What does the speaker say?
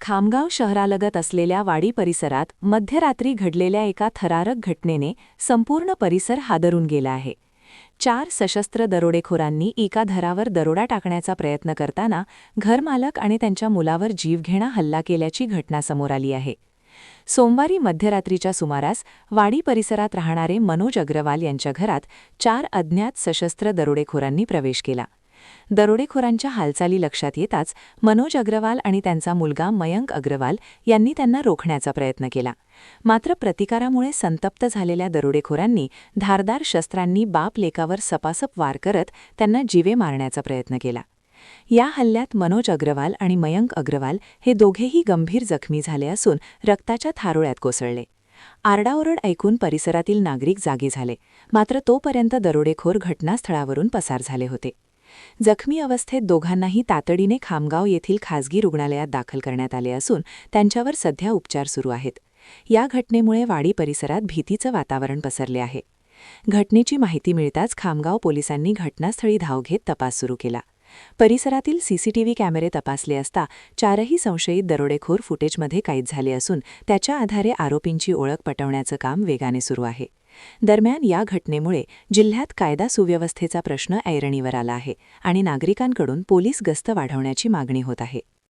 खामगाव शहरालगत असलेल्या वाडी परिसरात मध्यरात्री घडलेल्या एका थरारक घटनेने संपूर्ण परिसर हादरून गेला आहे. 4 सशस्त्र दरोडेखोरांनी एका घरावर दरोडा टाकण्याचा प्रयत्न करताना घरमालक आणि त्यांच्या मुलावर जीवघेणा हल्ला केल्याची घटना समोर आली आहे. सोमवारी मध्यरात्रीच्या सुमारास वाडी परिसरात राहणारे मनोज अग्रवाल यांच्या घरात 4 अज्ञात सशस्त्र दरोडेखोरांनी प्रवेश केला. दरोडेखोरांच्या हालचाली लक्षात येताच मनोज अग्रवाल आणि त्यांचा मुलगा मयंक अग्रवाल यांनी त्यांना रोखण्याचा प्रयत्न केला. मात्र प्रतिकारामुळे संतप्त झालेल्या दरोडेखोरांनी धारदार शस्त्रांनी बाप लेकावर सपासप वार करत त्यांना जीवे मारण्याचा प्रयत्न केला. या हल्ल्यात मनोज अग्रवाल आणि मयंक अग्रवाल हे दोघेही गंभीर जखमी झाले असून रक्ताच्या थारोळ्यात कोसळले. आरडाओरड ऐकून परिसरातील नागरिक जागे झाले, मात्र तोपर्यंत दरोडेखोर घटनास्थळावरून पसार झाले होते. जखमी अवस्थेत दोघांनाही तातडीने खामगाव येथील खासगी रुग्णालयात दाखल करण्यात आले असून त्यांच्यावर सध्या उपचार सुरू आहेत. या घटनेमुळे वाडी परिसरात भीतीचं वातावरण पसरले आहे. घटनेची माहिती मिळताच खामगाव पोलिसांनी घटनास्थळी धाव घेत तपास सुरू केला. परिसरातील सीसीटीव्ही कॅमेरे तपासले असता 4ही संशयित दरोडेखोर फुटेजमध्ये कैद झाले असून त्याच्या आधारे आरोपींची ओळख पटवण्याचं काम वेगाने सुरू आहे. दरम्यान या घटनेमुळे जिल्ह्यात कायदा सुव्यवस्थेचा प्रश्न ऐरणीवर आला आहे आणि नागरिकांकडून पोलीस गस्त वाढवण्याची मागणी होत आहे.